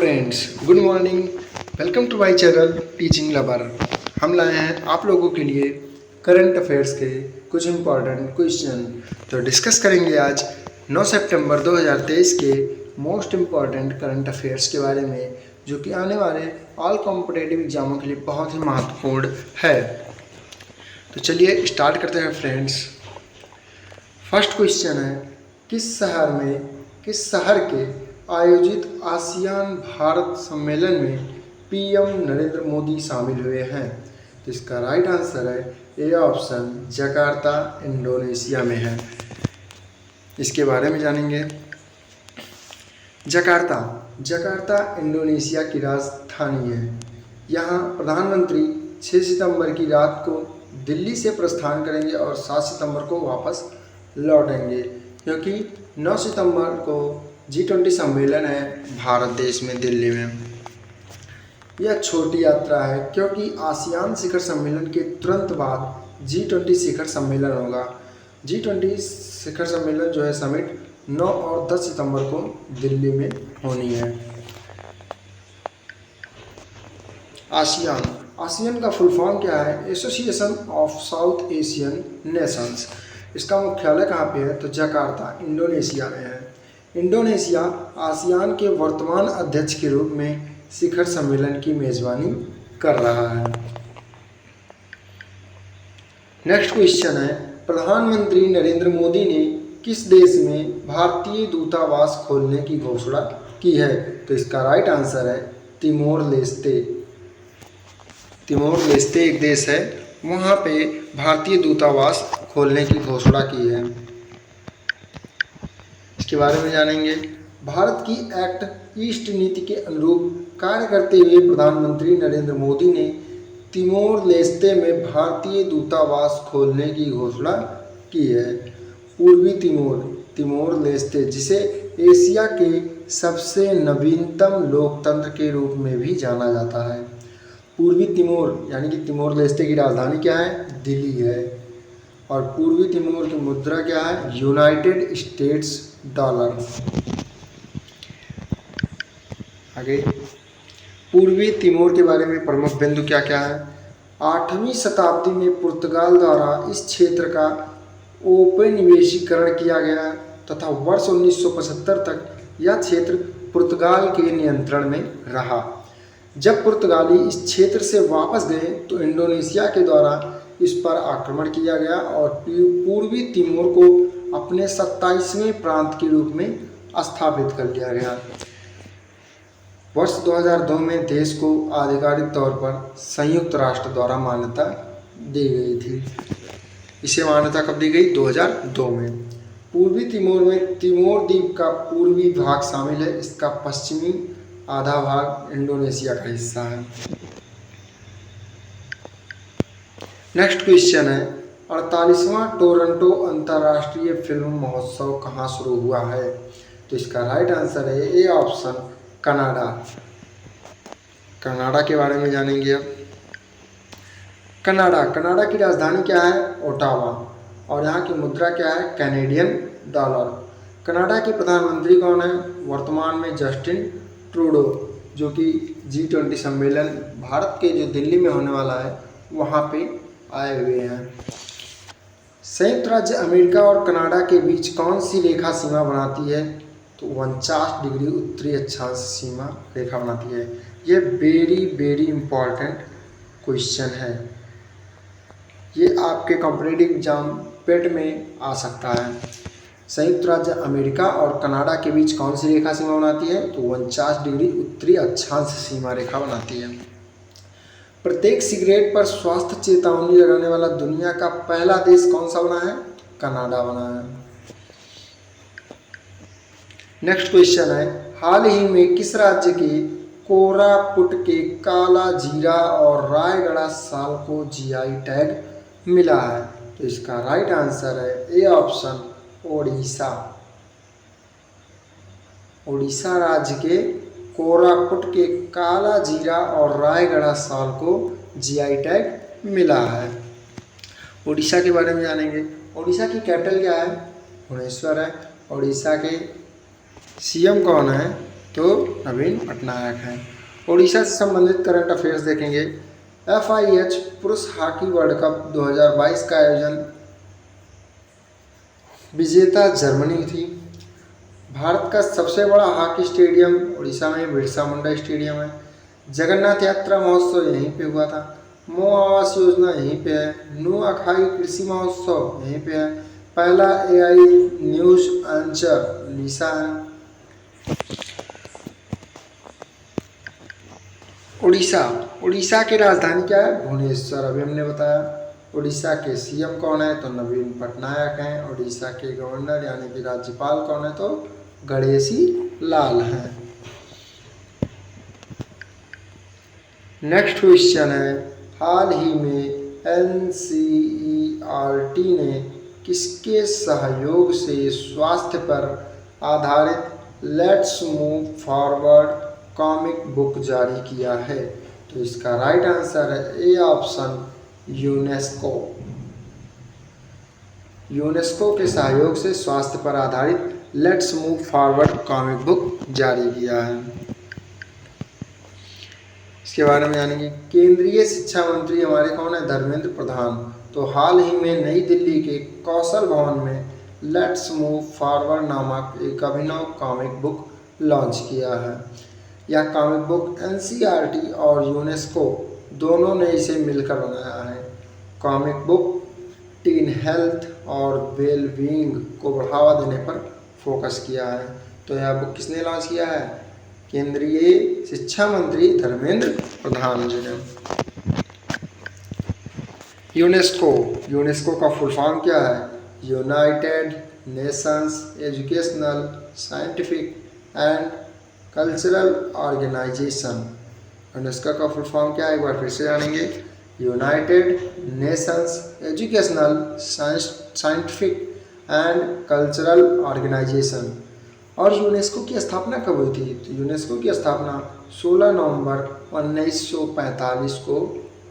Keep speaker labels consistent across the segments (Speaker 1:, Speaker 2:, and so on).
Speaker 1: Friends, good morning. Welcome to my channel teaching lover. हम लाए हैं आप लोगों के लिए करंट अफेयर्स के कुछ इम्पॉर्टेंट क्वेश्चन। तो डिस्कस करेंगे आज 9 सितंबर 2023 के मोस्ट इम्पॉर्टेंट करंट अफेयर्स के बारे में, जो कि आने वाले ऑल कॉम्पिटिटिव एग्जामों के लिए बहुत ही महत्वपूर्ण है। तो चलिए स्टार्ट करते हैं फ्रेंड्स। फर्स्ट क्वेश्चन है, किस शहर के आयोजित आसियान भारत सम्मेलन में पीएम नरेंद्र मोदी शामिल हुए हैं? तो इसका राइट आंसर है ए ऑप्शन, जकार्ता इंडोनेशिया में है। इसके बारे में जानेंगे। जकार्ता इंडोनेशिया की राजधानी है। यहाँ प्रधानमंत्री 6 सितंबर की रात को दिल्ली से प्रस्थान करेंगे और 7 सितंबर को वापस लौटेंगे, क्योंकि 9 सितंबर को G20 सम्मेलन है भारत देश में, दिल्ली में। यह छोटी यात्रा है क्योंकि आसियान शिखर सम्मेलन के तुरंत बाद G20 शिखर सम्मेलन होगा। G20 शिखर सम्मेलन जो है समिट 9 और 10 सितंबर को दिल्ली में होनी है। आसियान का फुल फॉर्म क्या है? Association of south Asian Nations. इसका मुख्यालय कहाँ पे है? तो जकार्ता इंडोनेशिया में है। इंडोनेशिया आसियान के वर्तमान अध्यक्ष के रूप में शिखर सम्मेलन की मेजबानी कर रहा है। नेक्स्ट क्वेश्चन है, प्रधानमंत्री नरेंद्र मोदी ने किस देश में भारतीय दूतावास खोलने की घोषणा की है? तो इसका राइट आंसर है तिमोर लेस्ते। तिमोर लेस्ते एक देश है, वहाँ पे भारतीय दूतावास खोलने की घोषणा की है। इसके बारे में जानेंगे। भारत की एक्ट ईस्ट नीति के अनुरूप कार्य करते हुए प्रधानमंत्री नरेंद्र मोदी ने तिमोर लेस्ते में भारतीय दूतावास खोलने की घोषणा की है। पूर्वी तिमोर लेस्ते, जिसे एशिया के सबसे नवीनतम लोकतंत्र के रूप में भी जाना जाता है। पूर्वी तिमोर यानी कि तिमोर लेस्ते की राजधानी क्या है? दिल्ली है। और पूर्वी तिमोर की मुद्रा क्या है? United states dollar. आगे पूर्वी तिमोर के बारे में प्रमुख बिंदु क्या क्या है? 8वीं शताब्दी में पुर्तगाल द्वारा इस क्षेत्र का औपनिवेशीकरण किया गया तथा वर्ष 1975 तक यह क्षेत्र पुर्तगाल के नियंत्रण में रहा। जब पुर्तगाली इस क्षेत्र से वापस गए तो इंडोनेशिया के द्वारा इस पर आक्रमण किया गया और पूर्वी तिमोर को अपने 27वें प्रांत के रूप में स्थापित कर लिया गया। वर्ष 2002 में देश को आधिकारिक तौर पर संयुक्त राष्ट्र द्वारा मान्यता दी गई थी। इसे मान्यता कब दी गई? 2002 में। पूर्वी तिमोर में तिमोर द्वीप का पूर्वी भाग शामिल है। इसका पश्चिमी आधा भाग इंडोनेशिया का हिस्सा है। नेक्स्ट क्वेश्चन है, 48वां टोरंटो अंतर्राष्ट्रीय फिल्म महोत्सव कहाँ शुरू हुआ है? तो इसका राइट आंसर है ए ऑप्शन, कनाडा। कनाडा के बारे में जानेंगे अब। कनाडा की राजधानी क्या है? ओटावा। और यहाँ की मुद्रा क्या है? Canadian dollar. कनाडा के प्रधानमंत्री कौन है? वर्तमान में जस्टिन ट्रूडो, जो कि G20 सम्मेलन भारत के जो दिल्ली में होने वाला है वहाँ पे आए हुए हैं। संयुक्त राज्य अमेरिका और कनाडा के बीच कौन सी रेखा सीमा बनाती है? तो 49 डिग्री उत्तरी अक्षांश सीमा रेखा बनाती है। ये वेरी इम्पॉर्टेंट क्वेश्चन है। ये आपके कॉम्पिटिटिव एग्जाम पेट में आ सकता है। संयुक्त राज्य अमेरिका और कनाडा के बीच कौन सी रेखा सीमा बनाती है? तो 49 डिग्री उत्तरी अक्षांश सीमा रेखा बनाती है। प्रत्येक सिगरेट पर स्वास्थ्य चेतावनी लगाने वाला दुनिया का पहला देश कौन सा बना है? कनाडा बना है। नेक्स्ट क्वेश्चन है, हाल ही में किस राज्य के कोरापुट के काला जीरा और रायगढ़ साल को GI टैग मिला है? तो इसका राइट आंसर है ए ऑप्शन, ओडिशा। ओडिशा राज्य के कोरापुट के काला जीरा और रायगढ़ साल को GI टैग मिला है। ओडिशा के बारे में जानेंगे। ओडिशा की कैपिटल क्या है? भुवनेश्वर है। ओडिशा के CM कौन है? तो नवीन पटनायक हैं। उड़ीसा से संबंधित करंट अफेयर्स देखेंगे। FIH पुरुष हॉकी वर्ल्ड कप 2022 का आयोजन विजेता जर्मनी थी। भारत का सबसे बड़ा हॉकी स्टेडियम उड़ीसा में बिरसा मुंडा स्टेडियम है। जगन्नाथ यात्रा महोत्सव यहीं पे हुआ था। मो आवास योजना यहीं पे है। नुआखाई कृषि महोत्सव यहीं पे है। पहला AI न्यूज एंकर लीसा है। उड़ीसा की राजधानी क्या है? भुवनेश्वर, अभी हमने बताया। उड़ीसा के CM कौन है? तो नवीन पटनायक हैं। उड़ीसा के गवर्नर यानी कि राज्यपाल कौन है? तो गणेशी लाल हैं। नेक्स्ट क्वेश्चन है, हाल ही में NCERT ने किसके सहयोग से स्वास्थ्य पर आधारित let's move forward comic book जारी किया है? तो इसका राइट आंसर है ए ऑप्शन, यूनेस्को। यूनेस्को के सहयोग से स्वास्थ्य पर आधारित let's move forward comic book जारी किया है। इसके बारे में जानेंगे। केंद्रीय शिक्षा मंत्री हमारे कौन है? धर्मेंद्र प्रधान। तो हाल ही में नई दिल्ली के कौशल भवन में लेट्स मूव फॉरवर्ड नामक एक अभिनव कॉमिक बुक लॉन्च किया है। यह कॉमिक बुक NCERT और यूनेस्को दोनों ने इसे मिलकर बनाया है। कॉमिक बुक टीन हेल्थ और वेल बीइंग को बढ़ावा देने पर फोकस किया है। तो यह बुक किसने लॉन्च किया है? केंद्रीय शिक्षा मंत्री धर्मेंद्र प्रधान जी ने। यूनेस्को का फुल फॉर्म क्या है? United Nations Educational, Scientific and Cultural Organization. UNESCO का फुल फॉर्म क्या है? एक बार फिर से जानेंगे। United Nations Educational, Scientific and Cultural Organization. और यूनेस्को की स्थापना कब हुई थी? तो यूनेस्को की स्थापना 16 नवंबर 1945 को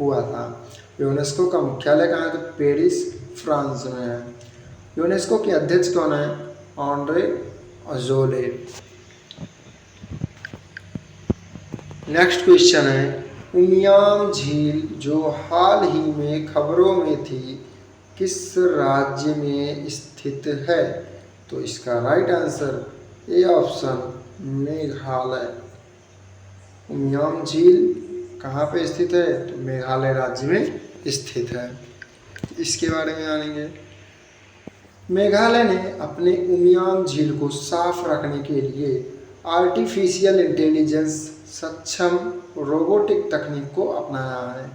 Speaker 1: हुआ था। यूनेस्को का मुख्यालय कहाँ है? तो पेरिस, फ्रांस में है। यूनेस्को के अध्यक्ष कौन है? Andre Azoulay. नेक्स्ट क्वेश्चन है, उमियाम झील जो हाल ही में खबरों में थी किस राज्य में स्थित है? तो इसका right answer A option, Meghalaya. Umiam झील कहाँ पे स्थित है? तो मेघालय राज्य में स्थित है। इसके बारे में जानेंगे। मेघालय ने अपने उमियाम झील को साफ रखने के लिए आर्टिफिशियल इंटेलिजेंस सक्षम रोबोटिक तकनीक को अपनाया है।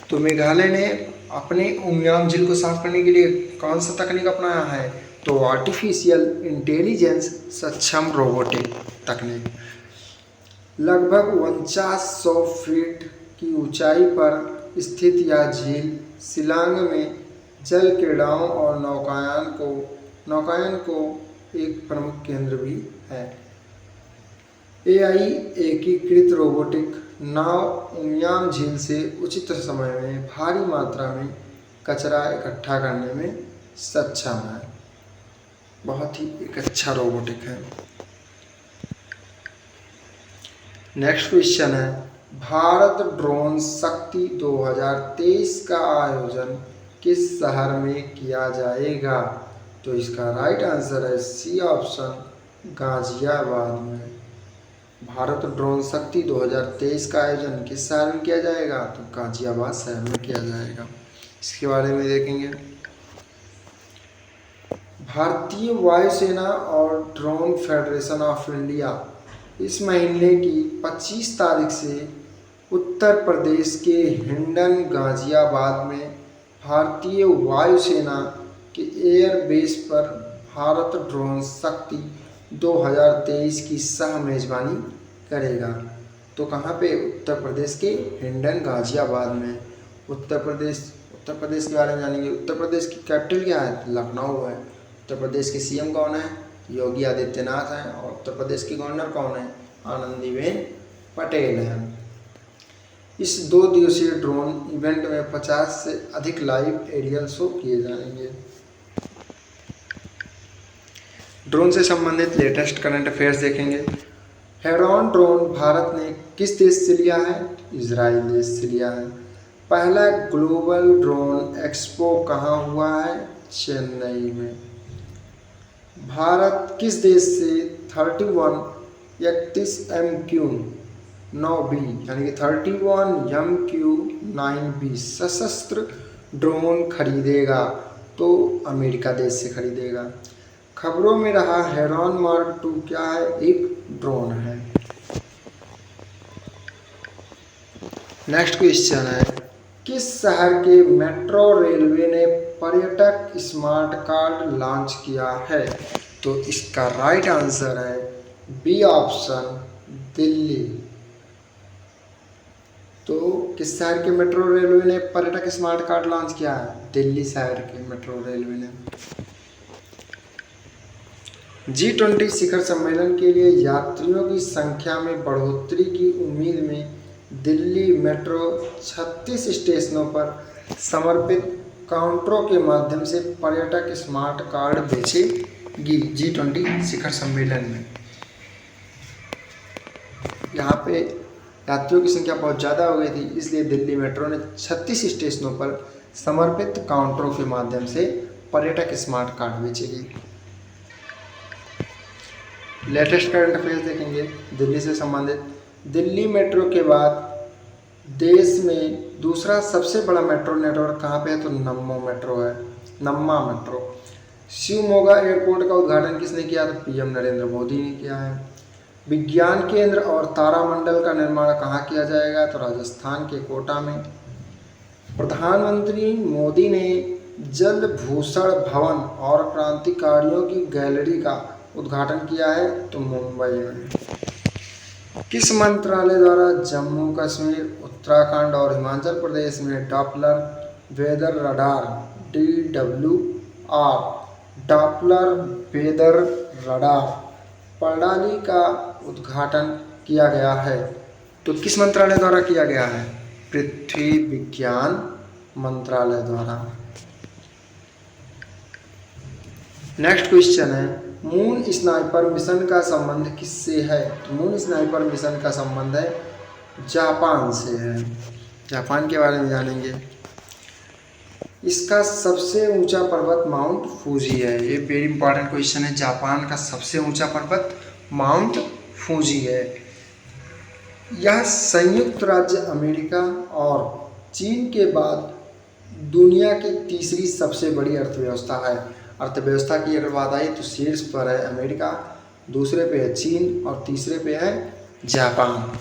Speaker 1: तो मेघालय ने अपने उमियाम झील को साफ करने के लिए कौन सा तकनीक अपनाया है? तो आर्टिफिशियल इंटेलिजेंस सक्षम रोबोटिक तकनीक। लगभग 4900 फीट की ऊंचाई पर स्थित यह झील शिलांग में जल क्रीड़ाओं और नौकायन को एक प्रमुख केंद्र भी है। AI एकीकृत रोबोटिक नाव उमियाम झील से उचित समय में भारी मात्रा में कचरा इकट्ठा करने में सक्षम है। बहुत ही एक अच्छा रोबोटिक है। नेक्स्ट क्वेश्चन है, भारत ड्रोन शक्ति 2023 का आयोजन किस शहर में किया जाएगा? तो इसका राइट आंसर है सी ऑप्शन, गाजियाबाद में। भारत ड्रोन शक्ति 2023 का आयोजन किस शहर में किया जाएगा? तो गाजियाबाद शहर में किया जाएगा। इसके बारे में देखेंगे। भारतीय वायुसेना और ड्रोन फेडरेशन ऑफ इंडिया इस महीने की 25 तारीख से उत्तर प्रदेश के हिंडन गाजियाबाद में भारतीय वायुसेना के एयरबेस पर भारत ड्रोन शक्ति 2023 की सह मेजबानी करेगा। तो कहाँ पे? उत्तर प्रदेश के हिंडन गाजियाबाद में। उत्तर प्रदेश के बारे में जानेंगे। उत्तर प्रदेश की कैपिटल क्या है? लखनऊ है। उत्तर प्रदेश के CM कौन है? योगी आदित्यनाथ हैं। और उत्तर प्रदेश की गवर्नर कौन है? आनंदीबेन पटेल हैं। इस 2 दिवसीय ड्रोन इवेंट में 50 से अधिक लाइव एरियल शो किए जाएंगे। ड्रोन से संबंधित लेटेस्ट करंट अफेयर्स देखेंगे। हेरॉन ड्रोन भारत ने किस देश से लिया है? इजराइल देश से लिया है। पहला ग्लोबल ड्रोन एक्सपो कहाँ हुआ है? चेन्नई में। भारत किस देश से 31MQ-9B यानी कि 31MQ-9B सशस्त्र ड्रोन खरीदेगा? तो अमेरिका देश से खरीदेगा। खबरों में रहा हेरॉन मार्क 2 क्या है? एक ड्रोन है। नेक्स्ट क्वेश्चन है, किस शहर के मेट्रो रेलवे ने पर्यटक स्मार्ट कार्ड लॉन्च किया है? तो इसका राइट आंसर है बी ऑप्शन, दिल्ली। तो किस शहर के मेट्रो रेलवे ने पर्यटक स्मार्ट कार्ड लॉन्च किया है? दिल्ली शहर के मेट्रो रेलवे ने। G20 शिखर सम्मेलन के लिए यात्रियों की संख्या में बढ़ोतरी की उम्मीद में दिल्ली मेट्रो 36 स्टेशनों पर समर्पित काउंटरों के माध्यम से पर्यटक स्मार्ट कार्ड बेचेगी। G20 शिखर सम्मेलन में यहाँ पे यात्रियों की संख्या बहुत ज़्यादा हो गई थी, इसलिए दिल्ली मेट्रो ने 36 स्टेशनों पर समर्पित काउंटरों के माध्यम से पर्यटक स्मार्ट कार्ड बेचेगी। लेटेस्ट करंट अफेयर्स देखेंगे दिल्ली से संबंधित। दिल्ली मेट्रो के बाद देश में दूसरा सबसे बड़ा मेट्रो नेटवर्क कहाँ पे है? तो नम्मा मेट्रो है, नम्मा मेट्रो। शिवमोगा एयरपोर्ट का उद्घाटन किसने किया? तो पीएम नरेंद्र मोदी ने किया है। विज्ञान केंद्र और तारामंडल का निर्माण कहाँ किया जाएगा? तो राजस्थान के कोटा में। प्रधानमंत्री मोदी ने जल भूषण भवन और क्रांतिकारियों की गैलरी का उद्घाटन किया है? तो मुंबई में। किस मंत्रालय द्वारा जम्मू कश्मीर, उत्तराखंड और हिमाचल प्रदेश में Doppler weather radar DWR Doppler weather radar प्रणाली का उद्घाटन किया गया है? तो किस मंत्रालय द्वारा किया गया है? पृथ्वी विज्ञान मंत्रालय द्वारा। नेक्स्ट क्वेश्चन है, मून स्नाइपर मिशन का संबंध किससे है? तो मून स्नाइपर मिशन का संबंध है जापान से है। जापान के बारे में जानेंगे। इसका सबसे ऊंचा पर्वत माउंट फूजी है। ये वेरी इंपॉर्टेंट क्वेश्चन है। जापान का सबसे ऊंचा पर्वत माउंट फूजी है। यह संयुक्त राज्य अमेरिका और चीन के बाद दुनिया की तीसरी सबसे बड़ी अर्थव्यवस्था है। अर्थव्यवस्था की अगर बात आई तो शीर्ष पर है अमेरिका, दूसरे पे है चीन और तीसरे पे है जापान।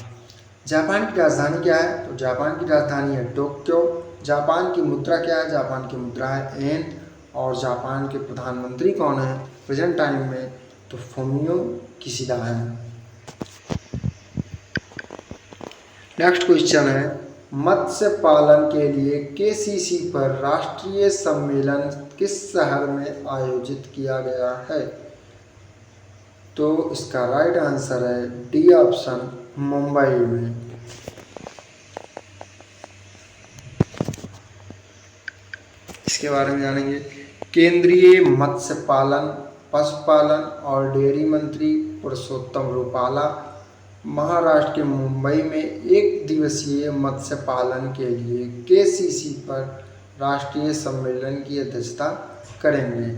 Speaker 1: जापान की राजधानी क्या है? तो जापान की राजधानी है टोक्यो। जापान की मुद्रा क्या है? जापान की मुद्रा है येन। और जापान के प्रधानमंत्री कौन है प्रेजेंट टाइम में? तो फुमियो किशिदा है। नेक्स्ट क्वेश्चन है, मत्स्य पालन के लिए KCC पर राष्ट्रीय सम्मेलन किस शहर में आयोजित किया गया है? तो इसका राइट आंसर है डी ऑप्शन, मुंबई में। इसके बारे में जानेंगे। केंद्रीय मत्स्य पालन, पशुपालन और डेयरी मंत्री पुरुषोत्तम रूपाला महाराष्ट्र के मुंबई में एक दिवसीय मत्स्य पालन के लिए KCC पर राष्ट्रीय सम्मेलन की अध्यक्षता करेंगे।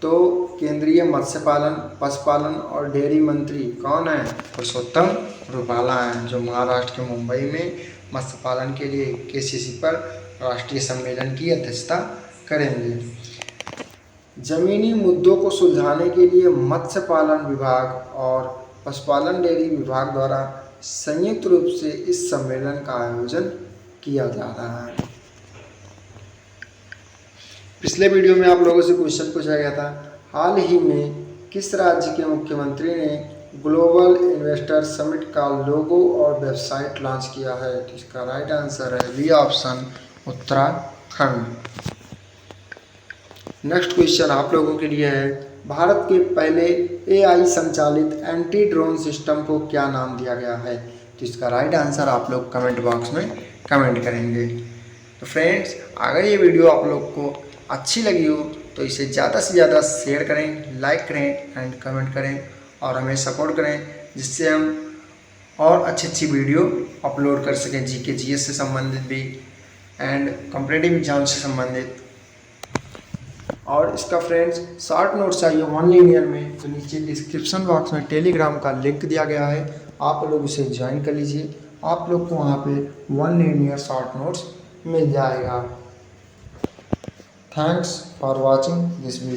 Speaker 1: तो केंद्रीय मत्स्य पालन, पशुपालन और डेयरी मंत्री कौन है? पुरुषोत्तम रूपाला हैं, जो महाराष्ट्र के मुंबई में मत्स्य पालन के लिए KCC पर राष्ट्रीय सम्मेलन की अध्यक्षता करेंगे। जमीनी मुद्दों को सुलझाने के लिए मत्स्य पालन विभाग और पशुपालन डेयरी विभाग द्वारा संयुक्त रूप से इस सम्मेलन का आयोजन किया जा रहा है। पिछले वीडियो में आप लोगों से क्वेश्चन पूछा गया था, हाल ही में किस राज्य के मुख्यमंत्री ने ग्लोबल इन्वेस्टर समिट का लोगो और वेबसाइट लॉन्च किया है? तो इसका राइट आंसर है B option, Uttarakhand. Next question आप लोगों के लिए है, भारत के पहले AI संचालित एंटी ड्रोन सिस्टम को क्या नाम दिया गया है? तो इसका राइट आंसर आप लोग कमेंट बॉक्स में कमेंट करेंगे। तो फ्रेंड्स, अगर ये वीडियो आप लोग को अच्छी लगी हो तो इसे ज़्यादा से ज़्यादा शेयर करें, लाइक करें एंड कमेंट करें और हमें सपोर्ट करें, जिससे हम और अच्छी अच्छी वीडियो अपलोड कर सकें, जीके जीएस से संबंधित भी एंड कॉम्पिटिटिव एग्जाम से संबंधित। और इसका फ्रेंड्स शॉर्ट नोट्स चाहिए 1 लिनियर में, तो नीचे डिस्क्रिप्शन बॉक्स में टेलीग्राम का लिंक दिया गया है, आप लोग उसे ज्वाइन कर लीजिए। आप लोग को वहाँ पे 1 लिनियर शॉर्ट नोट्स मिल जाएगा। Thanks for watching this video.